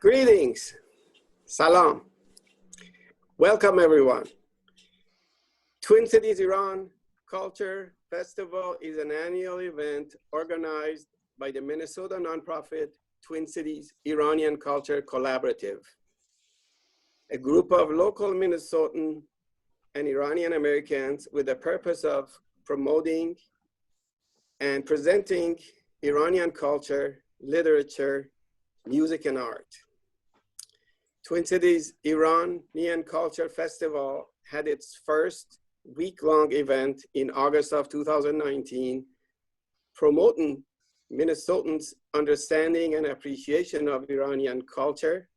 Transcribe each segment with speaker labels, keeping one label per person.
Speaker 1: Greetings, salam. Welcome everyone. Twin Cities Iran Culture Festival is an annual event organized by the Minnesota nonprofit Twin Cities Iranian Culture Collaborative, a group of local Minnesotan and Iranian Americans with the purpose of promoting and presenting Iranian culture, literature, music, and art. Twin Cities Iranian Culture Festival had its first week-long event in August of 2019, promoting Minnesotans' understanding and appreciation of Iranian culture,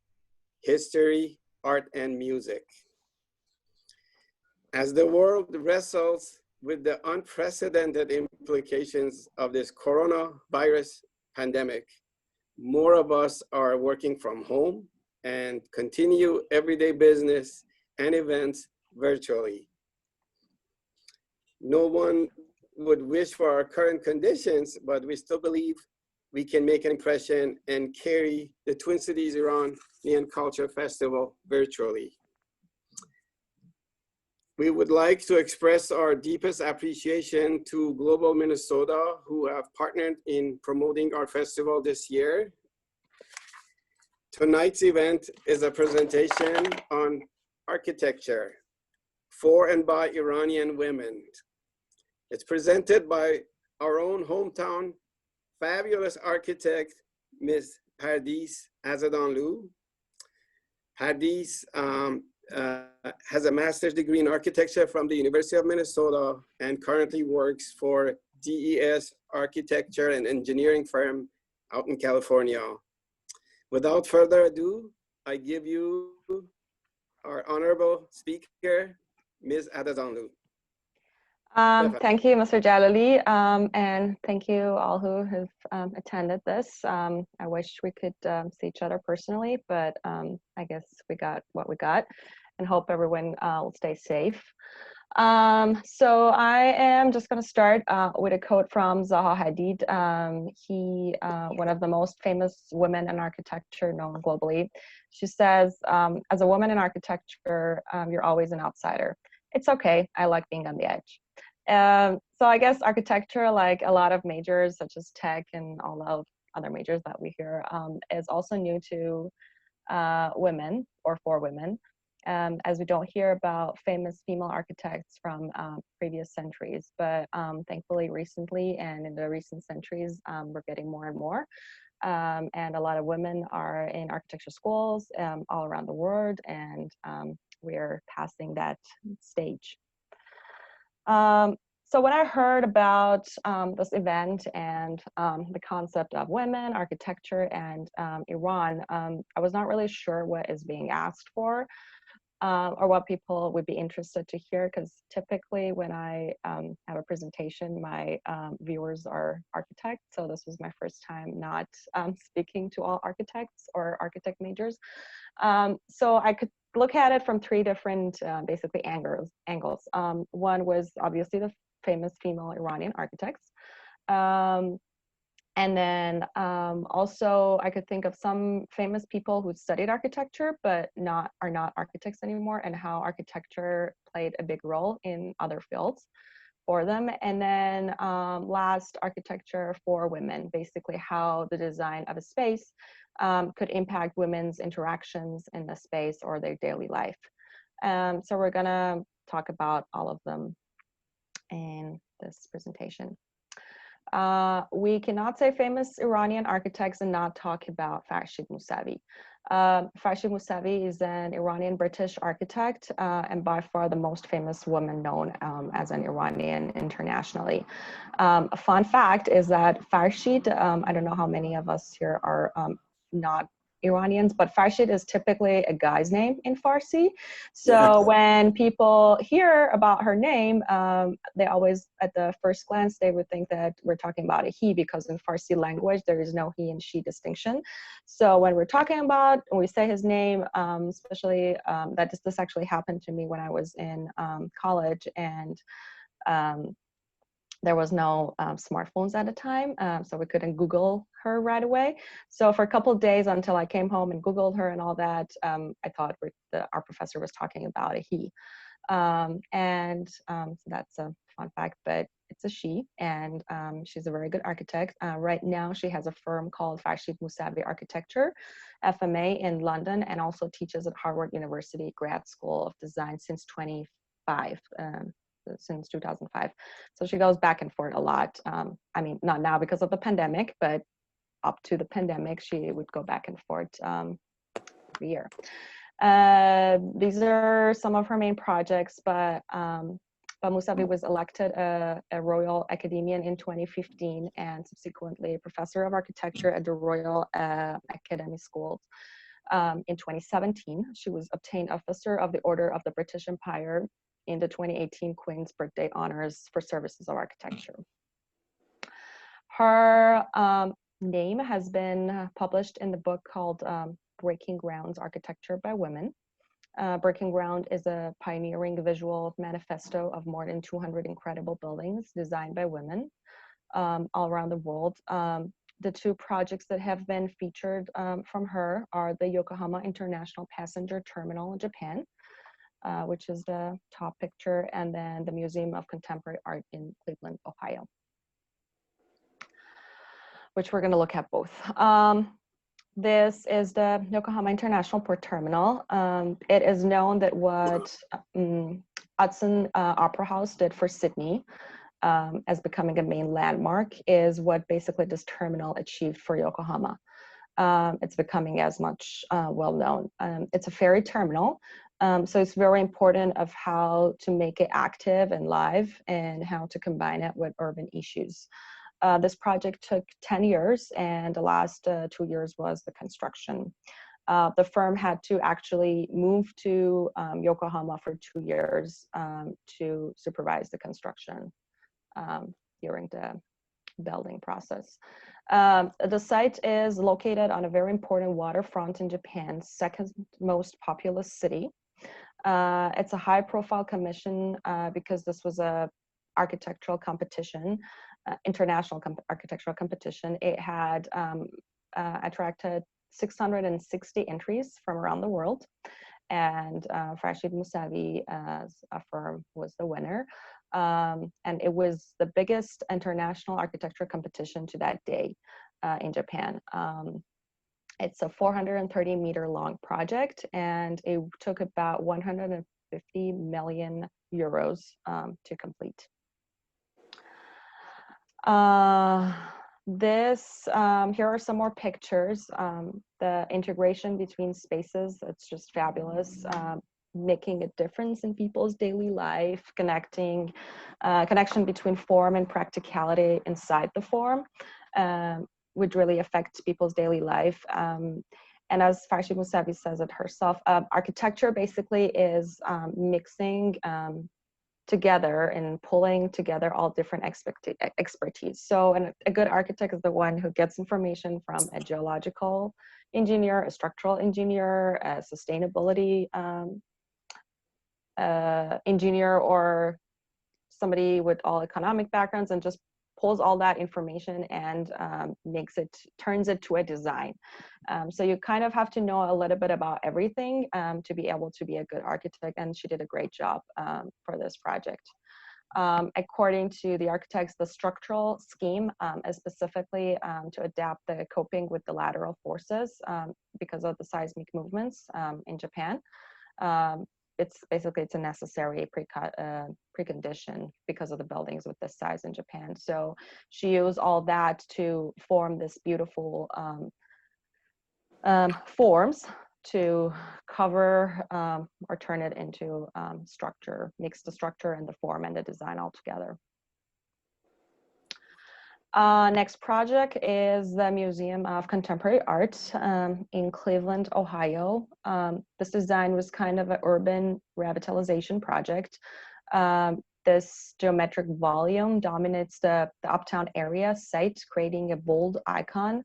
Speaker 1: history, art, and music. As the world wrestles with the unprecedented implications of this coronavirus pandemic, more of us are working from home and continue everyday business and events virtually. No one would wish for our current conditions, but we still believe we can make an impression and carry the Twin Cities Iranian Culture Festival virtually. We would like to express our deepest appreciation to Global Minnesota, who have partnered in promoting our festival this year. Tonight's event is a presentation on architecture for and by Iranian women. It's presented by our own hometown fabulous architect, Ms. Pardees Azodanloo. Pardees has a master's degree in architecture from the University of Minnesota and currently works for DES Architecture and Engineering firm out in California. Without further ado, I give you our honorable speaker, Ms. Azodanloo.
Speaker 2: Thank you, Mr. Jalali, and thank you all who have attended this. I wish we could see each other personally, but I guess we got what we got, and hope everyone will stay safe. So I am just going to start with a quote from Zaha Hadid. One of the most famous women in architecture known globally. She says, as a woman in architecture, you're always an outsider. It's okay, I like being on the edge. So I guess architecture, like a lot of majors such as tech and all of other majors that we hear, is also new to women or for women. As we don't hear about famous female architects from previous centuries, but thankfully recently and in the recent centuries, we're getting more and more. And a lot of women are in architecture schools all around the world, and we're passing that stage. So when I heard about this event and the concept of women, architecture, and Iran, I was not really sure what is being asked for. Or what people would be interested to hear, because typically when I have a presentation, my viewers are architects. So this was my first time not speaking to all architects or architect majors. So I could look at it from three different basically angles. One was obviously the famous female Iranian architects. And then also I could think of some famous people who studied architecture but are not architects anymore, and how architecture played a big role in other fields for them. And then last, architecture for women, basically how the design of a space could impact women's interactions in the space or their daily life. So we're gonna talk about all of them in this presentation. We cannot say famous Iranian architects and not talk about Farshid Mousavi. Farshid Mousavi is an Iranian British architect and by far the most famous woman known as an Iranian internationally. A fun fact is that Farshid, I don't know how many of us here are not Iranians, but Farshid is typically a guy's name in Farsi. So when people hear about her name, they always, at the first glance, they would think that we're talking about a he, because in Farsi language, there is no he and she distinction. So when we're talking about, when we say his name, especially this actually happened to me when I was in college, and There was no smartphones at the time, so we couldn't Google her right away. So for a couple of days until I came home and Googled her and all that, I thought our professor was talking about a he. So that's a fun fact, but it's a she, and she's a very good architect. Right now, she has a firm called Farshid Mousavi Architecture, FMA in London, and also teaches at Harvard University Grad School of Design since 2005. So she goes back and forth a lot. I mean, not now because of the pandemic, but up to the pandemic, she would go back and forth every year. These are some of her main projects, but Mousavi was elected a Royal Academician in 2015 and subsequently a professor of architecture at the Royal Academy Schools. In 2017, she was obtained Officer of the Order of the British Empire in the 2018 Queen's Birthday Honors for Services of Architecture. Her name has been published in the book called Breaking Ground's Architecture by Women. Breaking Ground is a pioneering visual manifesto of more than 200 incredible buildings designed by women all around the world. The two projects that have been featured from her are the Yokohama International Passenger Terminal in Japan, which is the top picture, and then the Museum of Contemporary Art in Cleveland, Ohio, which we're going to look at both. This is the Yokohama International Port Terminal. It is known that what Hudson Opera House did for Sydney as becoming a main landmark is what basically this terminal achieved for Yokohama. It's becoming as much well known. It's a ferry terminal, so it's very important of how to make it active and live and how to combine it with urban issues. This project took 10 years, and the last 2 years was the construction. The firm had to actually move to Yokohama for 2 years to supervise the construction during the building process. The site is located on a very important waterfront in Japan's second most populous city. It's a high-profile commission because this was a architectural competition, international architectural competition. It had attracted 660 entries from around the world, and Farshid Mousavi as a firm was the winner. And it was the biggest international architecture competition to that day in Japan. It's a 430-meter long project, and it took about 150 million euros to complete. Here are some more pictures. The integration between spaces, it's just fabulous. Making a difference in people's daily life, connection between form and practicality inside the form would really affect people's daily life. And as Farshid Mousavi says it herself, architecture basically is mixing together and pulling together all different expertise. So a good architect is the one who gets information from a geological engineer, a structural engineer, a sustainability engineer, or somebody with all economic backgrounds, and just pulls all that information and turns it to a design. So you kind of have to know a little bit about everything to be able to be a good architect, and she did a great job for this project. According to the architects, the structural scheme is specifically to adapt the coping with the lateral forces because of the seismic movements in Japan. It's a necessary precondition because of the buildings with this size in Japan. So she used all that to form this beautiful forms to cover or turn it into structure, mix the structure and the form and the design all together. Next project is the Museum of Contemporary Art in Cleveland, Ohio. This design was kind of an urban revitalization project. This geometric volume dominates the uptown area site, creating a bold icon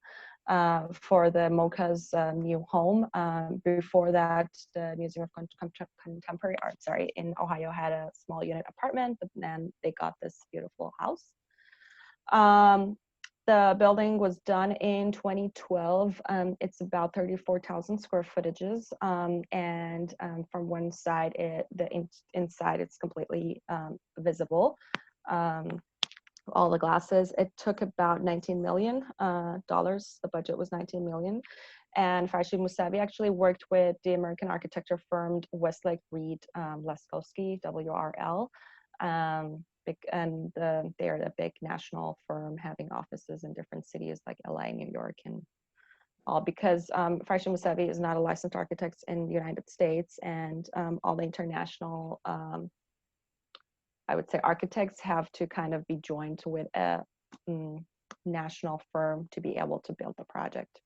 Speaker 2: for the MoCA's new home. Before that, the Museum of Contemporary Art, in Ohio had a small unit apartment, but then they got this beautiful house. The building was done in 2012. It's about 34,000 square footages. And from one side, inside it's completely visible. All the glasses. It took about $19 million. The budget was $19 million. And Farshid Musavi actually worked with the American architecture firm Westlake Reed Laskowski, WRL. They're a big national firm having offices in different cities like LA, New York, and all, because Farshid Musavi is not a licensed architect in the United States, and all the international I would say architects have to kind of be joined with a national firm to be able to build the project.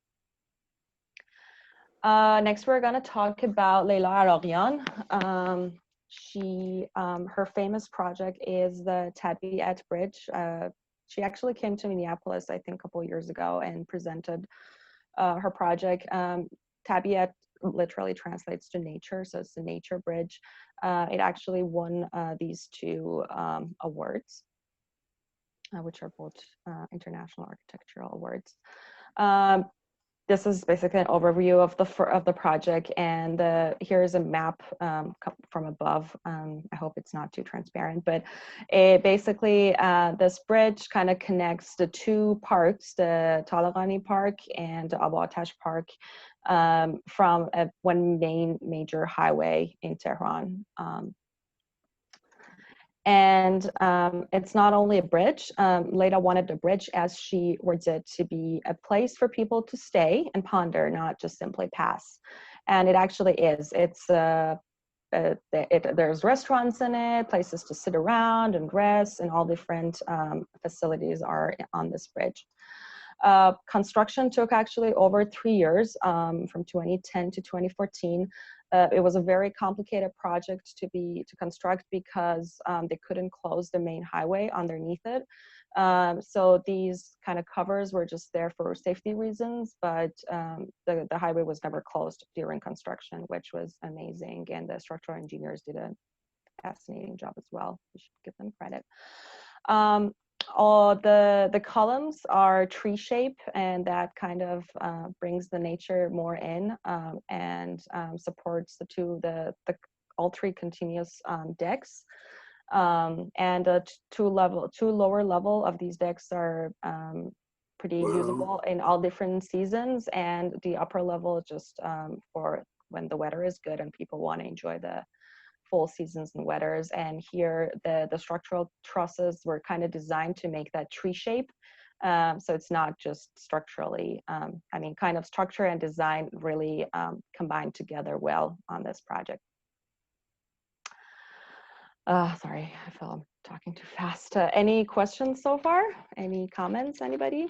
Speaker 2: Next, we're going to talk about LEILA ARAGHIAN. Her famous project is the Tabiat Bridge. She actually came to Minneapolis, I think, a couple years ago and presented her project. Tabiat literally translates to nature, so it's the nature bridge. It actually won these two awards, which are both international architectural awards. This is basically an overview of the project, and here's a map from above. I hope it's not too transparent, but it basically this bridge kind of connects the two parks, the Talagani Park and the Abu Atash Park, from one major highway in Tehran. And it's not only a bridge. LEILA wanted the bridge, as she words it, to be a place for people to stay and ponder, not just simply pass. And it actually is. It's there's restaurants in it, places to sit around and rest, and all different facilities are on this bridge. Construction took actually over 3 years, from 2010 to 2014. It was a very complicated project to construct because they couldn't close the main highway underneath it. So these kind of covers were just there for safety reasons, but the highway was never closed during construction, which was amazing. And the structural engineers did a fascinating job as well. We should give them credit. All the columns are tree shape, and that kind of brings the nature more in, and supports all three continuous decks. And two lower level of these decks are pretty usable in all different seasons, and the upper level is just for when the weather is good and people want to enjoy the full seasons and weathers. And here the structural trusses were kind of designed to make that tree shape. So it's not just structurally, I mean, kind of structure and design really combined together well on this project. Sorry, I feel I'm talking too fast. Any questions so far? Any comments, anybody?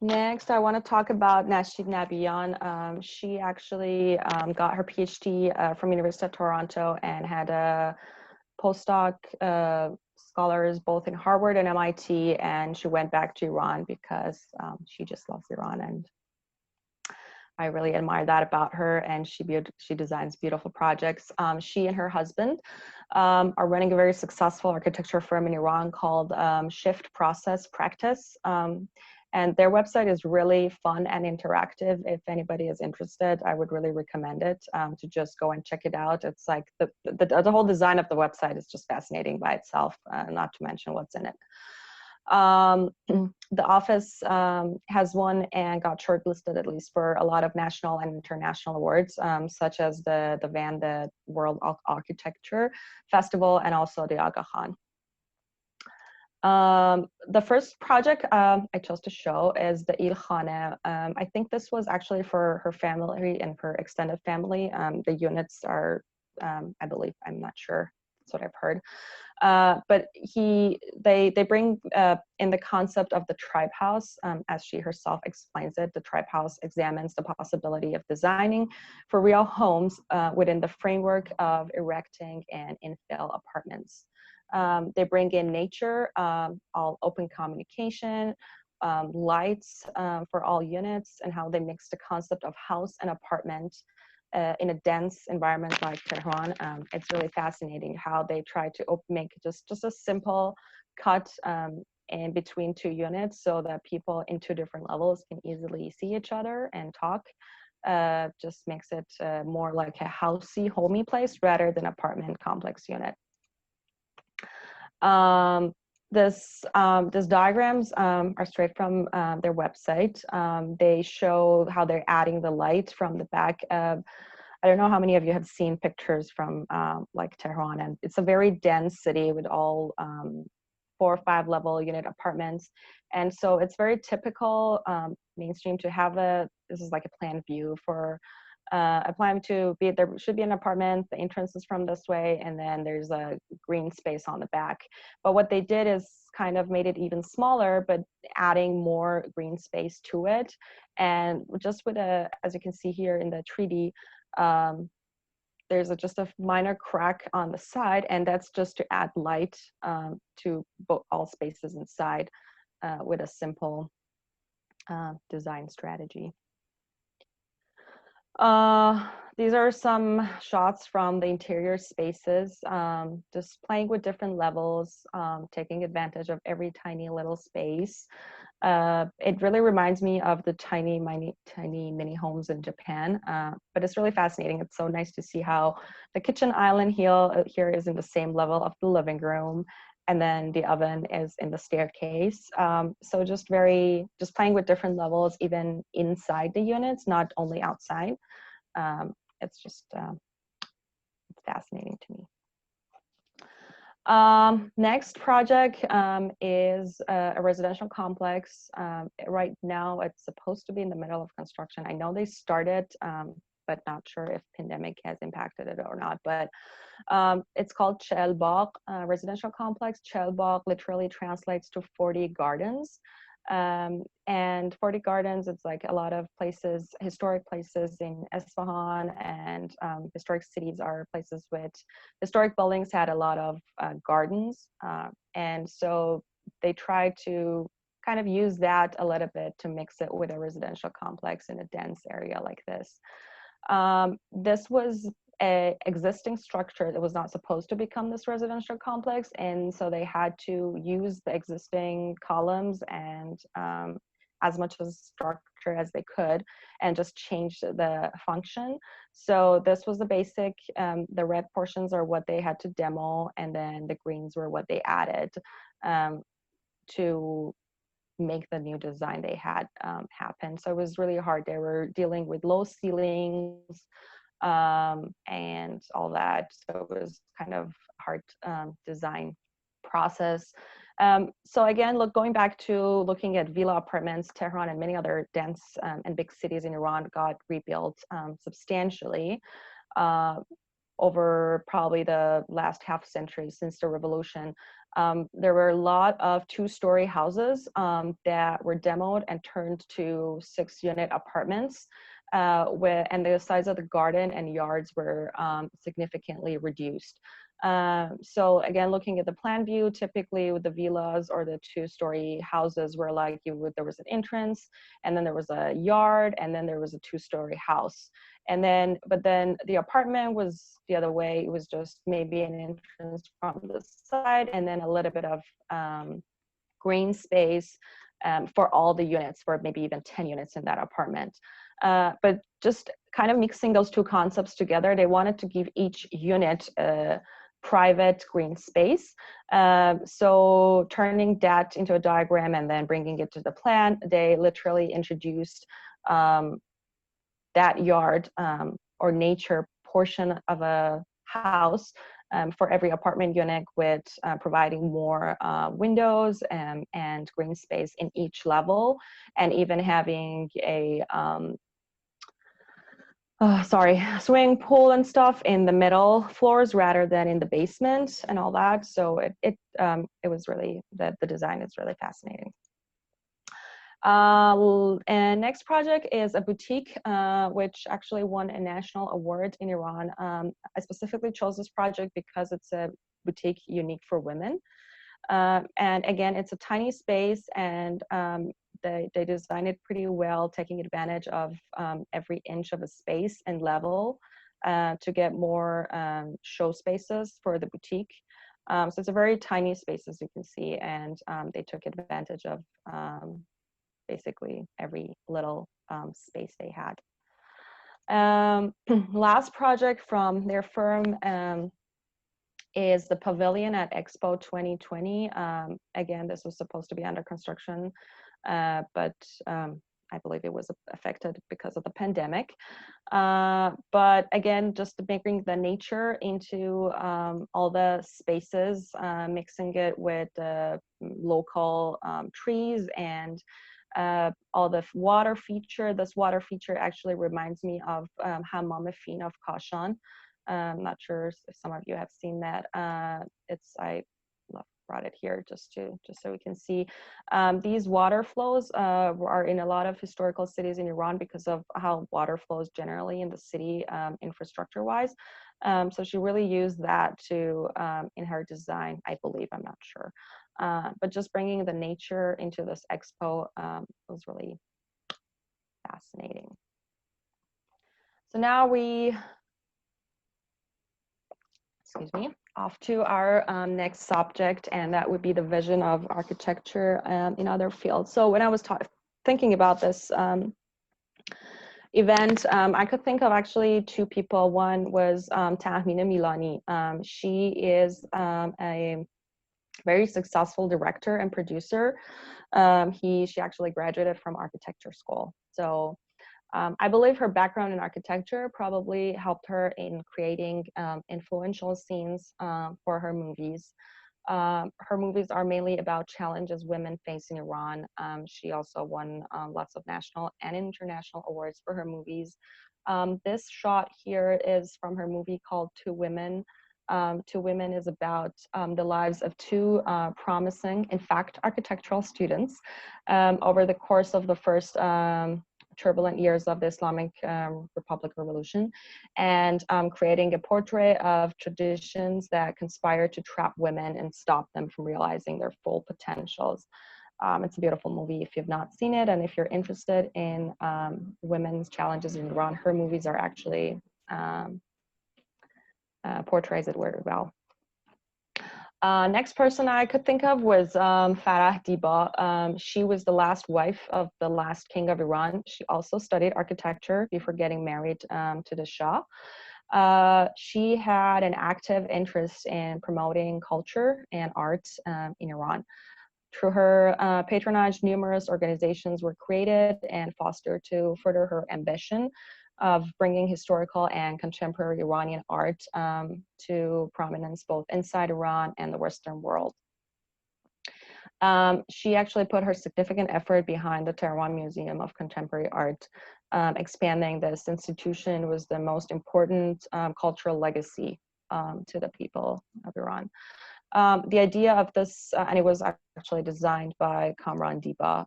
Speaker 2: Next, I want to talk about NASHID NABIAN. She actually got her PhD from University of Toronto and had a postdoc scholars both in Harvard and MIT, and she went back to Iran because she just loves Iran, and I really admire that about her. And she designs beautiful projects. She and her husband are running a very successful architecture firm in Iran called Shift Process Practice. And their website is really fun and interactive. If anybody is interested, I would really recommend it to just go and check it out. It's like the whole design of the website is just fascinating by itself, not to mention what's in it. The office has won and got shortlisted at least for a lot of national and international awards, such as the World Architecture Festival and also the ARAGHIAN. The first project I chose to show is the Il-Khane. I think this was actually for her family and her extended family. The units are, I believe, I'm not sure, that's what I've heard. But they bring in the concept of the tribe house, as she herself explains it. The tribe house examines the possibility of designing for real homes within the framework of erecting and infill apartments. They bring in nature, all open communication, lights for all units, and how they mix the concept of house and apartment in a dense environment like Tehran. It's really fascinating how they try to make just a simple cut in between two units so that people in two different levels can easily see each other and talk. Just makes it more like a housey, homey place rather than apartment complex unit. These diagrams are straight from their website. They show how they're adding the light from the back of, I don't know how many of you have seen pictures from like Tehran, and it's a very dense city with all 4 or 5 level unit apartments. And so it's very typical mainstream to have this is like a plan view for a plan to be, there should be an apartment, the entrance is from this way, and then there's a green space on the back. But what they did is kind of made it even smaller, but adding more green space to it. And just with as you can see here in the 3D, there's just a minor crack on the side, and that's just to add light to all spaces inside with a simple design strategy. These are some shots from the interior spaces, just playing with different levels, taking advantage of every tiny little space. It really reminds me of the tiny mini homes in Japan, but it's really fascinating. It's so nice to see how the kitchen island here is in the same level of the living room, and then the oven is in the staircase. So just playing with different levels, even inside the units, not only outside. It's just it's fascinating to me. Next project is a residential complex. Right now, it's supposed to be in the middle of construction. I know they started, but not sure if pandemic has impacted it or not. But it's called Chelbagh residential complex. Chelbagh literally translates to 40 gardens. And 40 gardens, it's like a lot of places, historic places in Isfahan, and historic cities are places with historic buildings had a lot of gardens. And so they try to kind of use that a little bit to mix it with a residential complex in a dense area like this. This was an existing structure that was not supposed to become this residential complex, and so they had to use the existing columns and as much as structure as they could, and just change the function. So this was the basic, the red portions are what they had to demo, and then the greens were what they added to make the new design they had happen. So it was really hard. They were dealing with low ceilings and all that. So it was kind of hard design process. So again, going back to looking at villa apartments, Tehran and many other dense and big cities in Iran got rebuilt substantially over probably the last half century since the revolution. There were a lot of 2-story houses that were demoed and turned to 6-unit apartments, and the size of the garden and yards were significantly reduced. So again, looking at the plan view, typically with the villas or the 2-story houses were like there was an entrance, and then there was a yard, and then there was a 2-story house. And then, but then the apartment was the other way. It was just maybe an entrance from the side, and then a little bit of green space for all the units, for maybe even 10 units in that apartment. But just kind of mixing those two concepts together, they wanted to give each unit a private green space. So turning that into a diagram and then bringing it to the plan, they literally introduced that yard or nature portion of a house for every apartment unit, with providing more windows and green space in each level, and even having a swimming pool and stuff in the middle floors rather than in the basement and all that. So it was really, the design is really fascinating. And next project is a boutique, which actually won a national award in Iran. I specifically chose this project because it's a boutique unique for women. And again, it's a tiny space, and They designed it pretty well, taking advantage of every inch of a space and level to get more show spaces for the boutique. So it's a very tiny space, as you can see, and they took advantage of basically every little space they had. Last project from their firm is the pavilion at Expo 2020. Again, this was supposed to be under construction, but I believe it was affected because of the pandemic. But again, just bringing the nature into all the spaces, mixing it with local trees and all the water feature. This water feature actually reminds me of Hammam Fin of Kashan. I'm not sure if some of you have seen that. I brought it here just so we can see. These water flows are in a lot of historical cities in Iran because of how water flows generally in the city, infrastructure-wise. So she really used that to in her design, I believe. I'm not sure. But just bringing the nature into this expo was really fascinating. So now excuse me, off to our next subject, and that would be the vision of architecture in other fields. So when I was thinking about this event, I could think of actually two people. One was Tahmina Milani. She is a very successful director and producer. She actually graduated from architecture school. So I believe her background in architecture probably helped her in creating influential scenes for her movies. Her movies are mainly about challenges women face in Iran. She also won lots of national and international awards for her movies. This shot here is from her movie called Two Women. Two Women is about the lives of two promising, in fact, architectural students over the course of the first turbulent years of the Islamic Republic Revolution, and creating a portrait of traditions that conspire to trap women and stop them from realizing their full potentials. It's a beautiful movie if you've not seen it, and if you're interested in women's challenges in Iran, her movies are actually portrays it very well. Next person I could think of was Farah Diba. She was the last wife of the last king of Iran. She also studied architecture before getting married to the Shah. She had an active interest in promoting culture and art in Iran. Through her patronage, numerous organizations were created and fostered to further her ambition of bringing historical and contemporary Iranian art to prominence both inside Iran and the Western world. She actually put her significant effort behind the Tehran Museum of Contemporary Art. Expanding this institution was the most important cultural legacy to the people of Iran. The idea of this, and it was actually designed by Kamran Diba,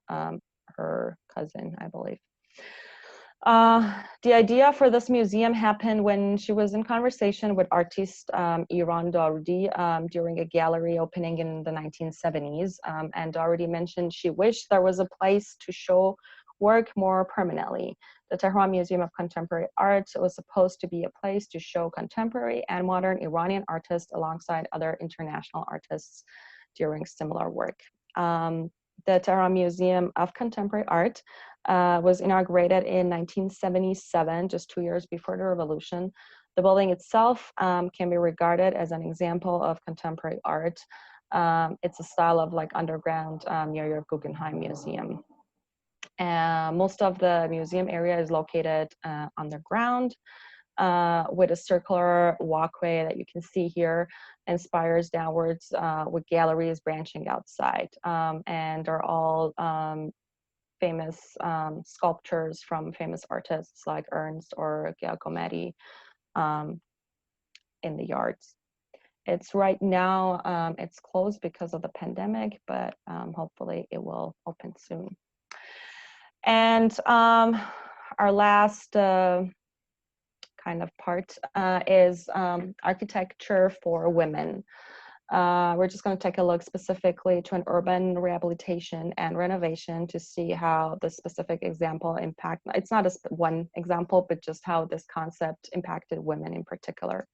Speaker 2: her cousin, I believe. The idea for this museum happened when she was in conversation with artist Iran Daroudi during a gallery opening in the 1970s. And Daroudi mentioned she wished there was a place to show work more permanently. The Tehran Museum of Contemporary Art was supposed to be a place to show contemporary and modern Iranian artists alongside other international artists during similar work. The Tehran Museum of Contemporary Art was inaugurated in 1977, just 2 years before the revolution. The building itself can be regarded as an example of contemporary art. It's a style of like underground near your Guggenheim Museum. Most of the museum area is located underground with a circular walkway that you can see here and spires downwards with galleries branching outside. And are all famous sculptures from famous artists like Ernst or Giacometti in the yards. It's right now, it's closed because of the pandemic, but hopefully it will open soon. And our last kind of part is architecture for women. We're just going to take a look specifically to an urban rehabilitation and renovation to see how the specific example impact, it's not one example, but just how this concept impacted women in particular.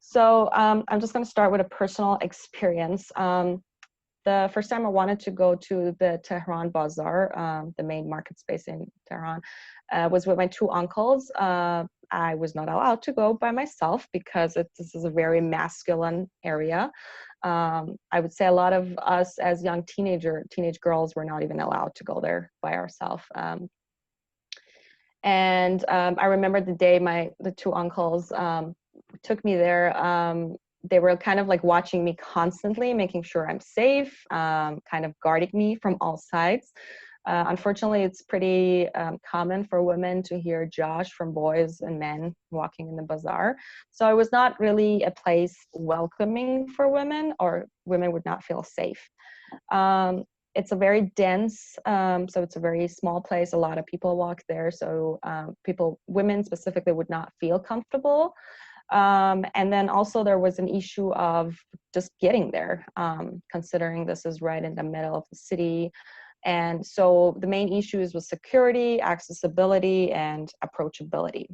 Speaker 2: So I'm just going to start with a personal experience. The first time I wanted to go to the Tehran Bazaar, the main market space in Tehran, was with my two uncles. I was not allowed to go by myself because this is a very masculine area. I would say a lot of us as young teenage girls were not even allowed to go there by ourselves. I remember the day the two uncles took me there. They were kind of like watching me constantly, making sure I'm safe, kind of guarding me from all sides. Unfortunately, it's pretty common for women to hear Josh from boys and men walking in the bazaar. So it was not really a place welcoming for women, or women would not feel safe. It's a very dense, so it's a very small place. A lot of people walk there. So women specifically would not feel comfortable. And then also there was an issue of just getting there, considering this is right in the middle of the city. And so the main issues was security, accessibility, and approachability.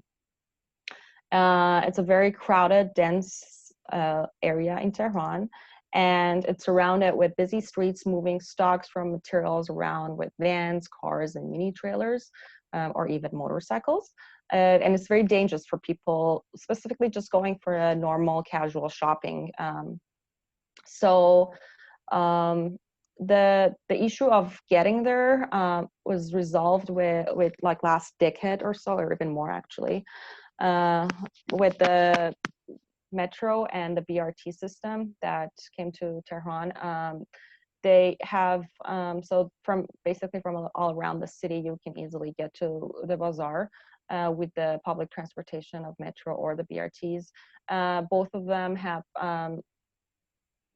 Speaker 2: It's a very crowded, dense area in Tehran, and it's surrounded with busy streets moving stocks from materials around with vans, cars, and mini trailers, or even motorcycles. And it's very dangerous for people, specifically just going for a normal casual shopping. The issue of getting there was resolved with like last decade or so, or even more actually, with the metro and the BRT system that came to Tehran. They have, so basically from all around the city, you can easily get to the bazaar with the public transportation of metro or the BRTs. Both of them have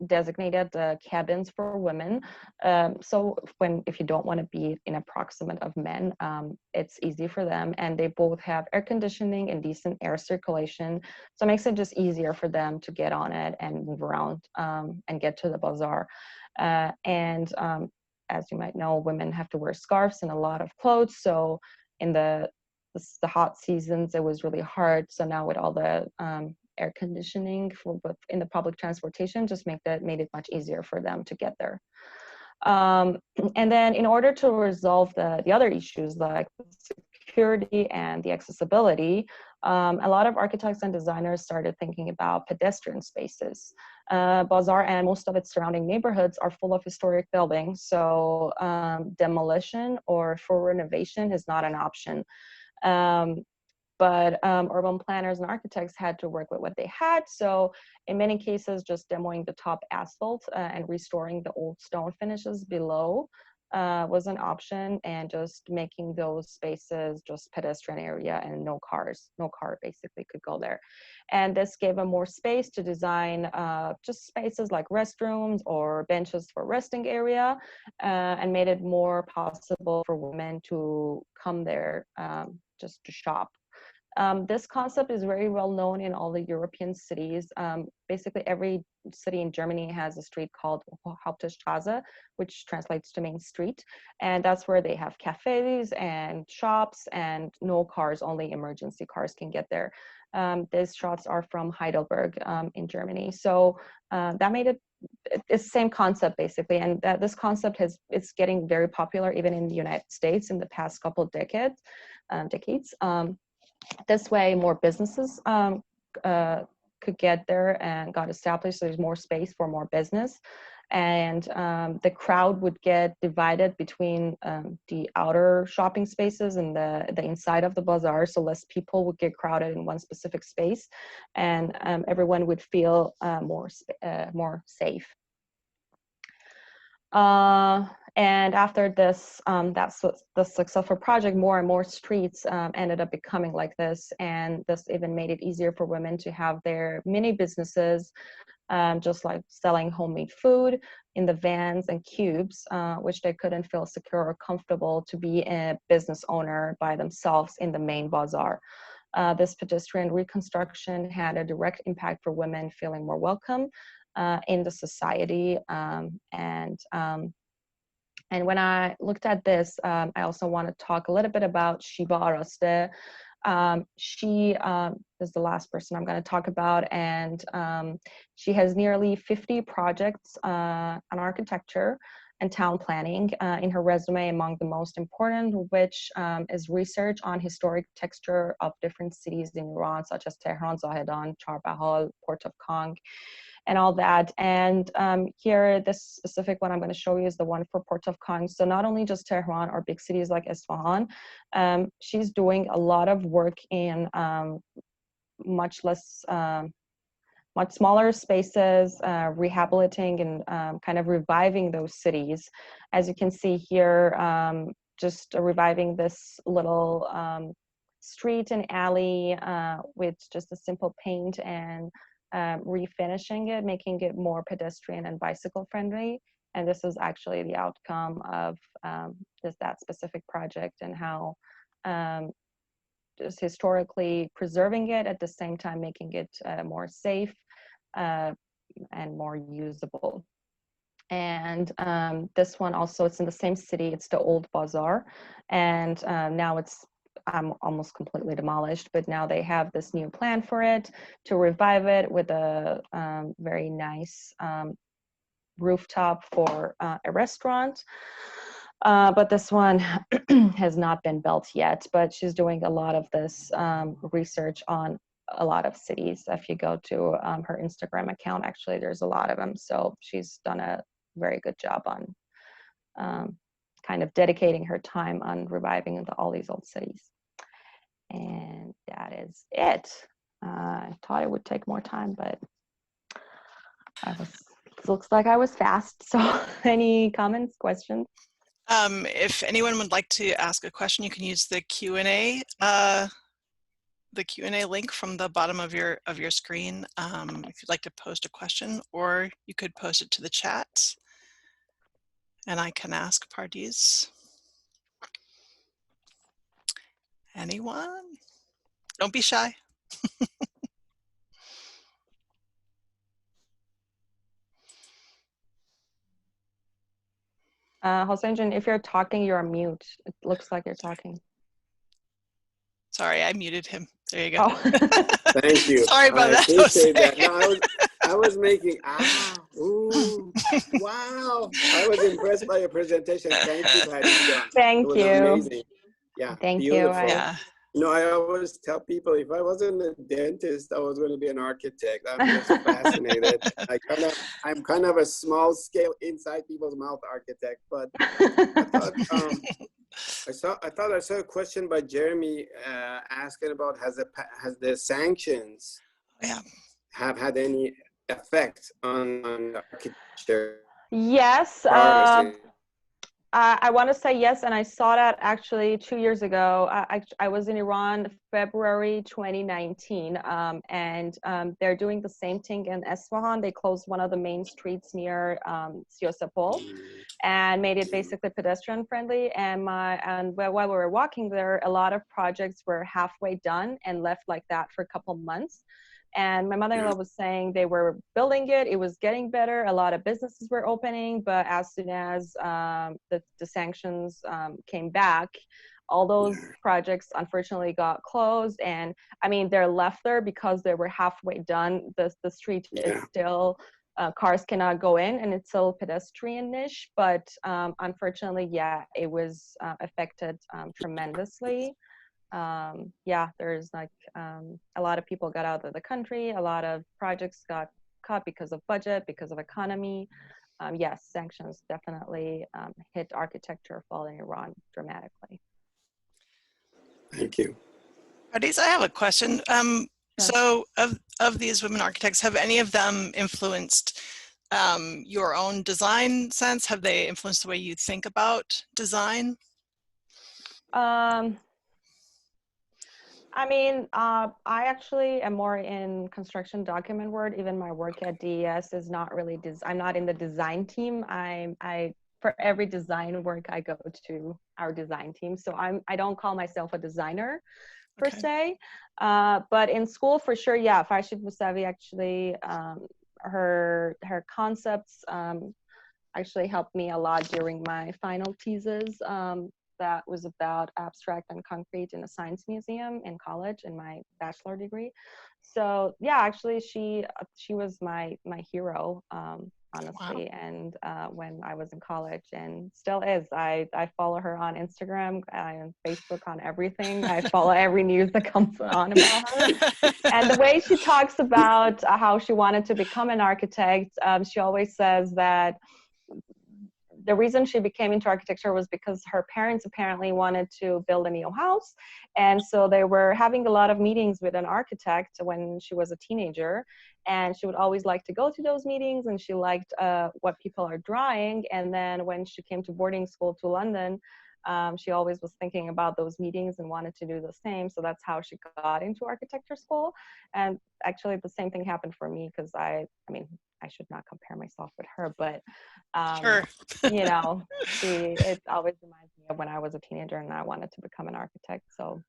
Speaker 2: designated cabins for women. So if you don't want to be in a proximate of men, it's easy for them. And they both have air conditioning and decent air circulation. So it makes it just easier for them to get on it and move around and get to the bazaar. As you might know, women have to wear scarves and a lot of clothes. So in the hot seasons, it was really hard. So now with all the air conditioning in the public transportation, just made it much easier for them to get there. And then in order to resolve the other issues like security and the accessibility, a lot of architects and designers started thinking about pedestrian spaces. Bazaar and most of its surrounding neighborhoods are full of historic buildings, so demolition or full renovation is not an option. But urban planners and architects had to work with what they had. So in many cases, just demoing the top asphalt and restoring the old stone finishes below was an option, and just making those spaces just pedestrian area and no car basically could go there. And this gave them more space to design just spaces like restrooms or benches for resting area, and made it more possible for women to come there just to shop. This concept is very well known in all the European cities. Basically, every city in Germany has a street called Hauptstraße, which translates to Main Street. And that's where they have cafes and shops, and no cars, only emergency cars can get there. These shots are from Heidelberg in Germany. So that made it's the same concept basically. And this concept is getting very popular even in the United States in the past couple of decades. This way, more businesses could get there and got established. So there's more space for more business. And the crowd would get divided between the outer shopping spaces and the inside of the bazaar. So less people would get crowded in one specific space, and everyone would feel more safe. And after this, that's the successful project, more and more streets ended up becoming like this. And this even made it easier for women to have their mini businesses, just like selling homemade food in the vans and cubes, which they couldn't feel secure or comfortable to be a business owner by themselves in the main bazaar. This pedestrian reconstruction had a direct impact for women feeling more welcome in the society. And when I looked at this, I also want to talk a little bit about Shiba Araste. She is the last person I'm going to talk about, and she has nearly 50 projects on architecture and town planning in her resume, among the most important of which is research on historic texture of different cities in Iran, such as Tehran, Zahedan, Charbahal, Port of Kang, and all that. And here, this specific one I'm going to show you is the one for Port of Kang. So not only just Tehran or big cities like Isfahan, she's doing a lot of work in much smaller spaces, rehabilitating and kind of reviving those cities. As you can see here, just reviving this little street and alley with just a simple paint and refinishing it, making it more pedestrian and bicycle friendly. And this is actually the outcome of that specific project, and how just historically preserving it, at the same time making it more safe and more usable. And this one also, it's in the same city, it's the old Bazaar, and now it's almost completely demolished, but now they have this new plan for it to revive it with a very nice rooftop for a restaurant. But this one has not been built yet, but she's doing a lot of this research on a lot of cities. If you go to her Instagram account, actually there's a lot of them, so she's done a very good job on kind of dedicating her time on reviving all these old cities. And that is it. I thought it would take more time, but it looks like I was fast. So any comments, questions?
Speaker 3: If anyone would like to ask a question, you can use the Q&A link from the bottom of your screen if you'd like to post a question, or you could post it to the chat and I can ask Pardees. Anyone? Don't be shy.
Speaker 2: Hossein, if you're talking, you're on mute. It looks like you're talking.
Speaker 3: Sorry, I muted him. There you go.
Speaker 2: Oh.
Speaker 1: Thank you.
Speaker 3: Sorry about that.
Speaker 1: I appreciate that. No, I was making, ooh, wow. I was impressed by your presentation. Thank you, Patty.
Speaker 2: Thank you.
Speaker 1: Amazing. Yeah,
Speaker 2: thank
Speaker 1: beautiful.
Speaker 2: you.
Speaker 3: Yeah.
Speaker 1: You know, I always tell people, if I wasn't a dentist, I was going to be an architect. I'm just fascinated. I'm kind of a small scale inside people's mouth architect, but I thought I saw a question by Jeremy asking about has the sanctions have had any effect on architecture?
Speaker 2: Yes. I want to say yes, and I saw that actually 2 years ago. I was in Iran February 2019, and they're doing the same thing in Esfahan. They closed one of the main streets near Siyosepol and made it basically pedestrian friendly. And while we were walking there, a lot of projects were halfway done and left like that for a couple months. And my mother-in-law was saying they were building it, it was getting better, a lot of businesses were opening, but as soon as the sanctions came back, all those projects unfortunately got closed. And I mean, they're left there because they were halfway done. The street is still, cars cannot go in, and it's still pedestrian-ish, but unfortunately, yeah, it was affected tremendously. There's like a lot of people got out of the country, a lot of projects got cut because of budget, because of economy. Yes, sanctions definitely hit architecture fall in Iran dramatically.
Speaker 1: Thank you.
Speaker 3: Pardees, I have a question. So of these women architects, have any of them influenced your own design sense? Have they influenced the way you think about design?
Speaker 2: I mean, I actually am more in construction document work. Even my work at DES is not really, I'm not in the design team. For every design work, I go to our design team. So I don't call myself a designer per se, but in school for sure, yeah, Farshid Musavi actually her concepts actually helped me a lot during my final thesis. That was about abstract and concrete in a science museum in college in my bachelor degree. So yeah, actually she was my hero, honestly.
Speaker 3: Wow.
Speaker 2: And when I was in college, and still is. I follow her on Instagram and Facebook, on everything. I follow every news that comes on about her. And the way she talks about how she wanted to become an architect, she always says that the reason she became into architecture was because her parents apparently wanted to build a new house. And so they were having a lot of meetings with an architect when she was a teenager. And she would always like to go to those meetings, and she liked what people are drawing. And then when she came to boarding school to London, she always was thinking about those meetings and wanted to do the same. So that's how she got into architecture school. And actually the same thing happened for me, because I mean, I should not compare myself with her, but
Speaker 3: Sure.
Speaker 2: you know, it always reminds me of when I was a teenager and I wanted to become an architect. So,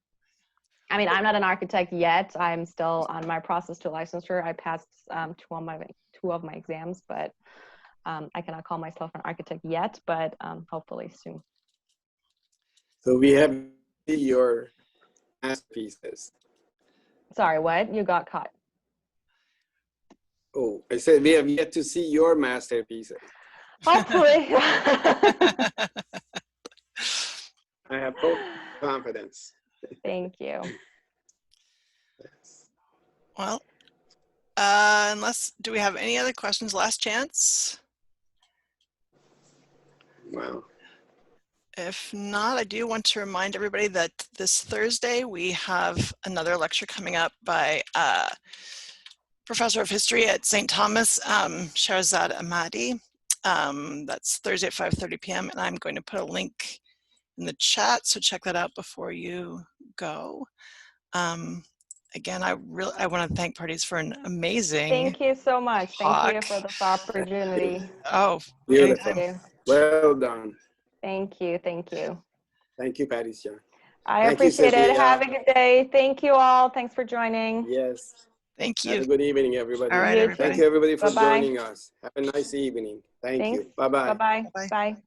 Speaker 2: I mean, I'm not an architect yet. I'm still on my process to licensure. I passed two of my exams, but I cannot call myself an architect yet, but hopefully soon.
Speaker 1: So we have your masterpieces.
Speaker 2: Sorry, what? You got caught.
Speaker 1: Oh, I said we have yet to see your masterpieces.
Speaker 2: Hopefully.
Speaker 1: I have full confidence.
Speaker 2: Thank you.
Speaker 3: Well, do we have any other questions? Last chance.
Speaker 1: Wow.
Speaker 3: If not, I do want to remind everybody that this Thursday we have another lecture coming up by Professor of History at St. Thomas, Shahrazad Ahmadi. That's Thursday at 5:30 p.m. and I'm going to put a link in the chat, so check that out before you go. Again, I want to thank Pardees for an amazing
Speaker 2: Thank you so much.
Speaker 3: talk.
Speaker 2: Thank you for this opportunity.
Speaker 3: Oh,
Speaker 1: Beautiful.
Speaker 3: anytime.
Speaker 1: Well done.
Speaker 2: Thank you. Thank you.
Speaker 1: Thank you, Pardees.
Speaker 2: I
Speaker 1: Thank you,
Speaker 2: appreciate it.
Speaker 1: Cecilia.
Speaker 2: Have a good day. Thank you all. Thanks for joining.
Speaker 1: Yes.
Speaker 3: Thank
Speaker 1: Have
Speaker 3: you.
Speaker 1: a good evening, everybody.
Speaker 3: All right,
Speaker 2: You
Speaker 3: everybody.
Speaker 1: Thank you, everybody, for
Speaker 2: Bye-bye.
Speaker 1: joining us. Have a nice evening. Thank
Speaker 2: Thanks.
Speaker 1: you. Bye-bye.
Speaker 2: Bye-bye.
Speaker 3: Bye-bye.
Speaker 2: Bye.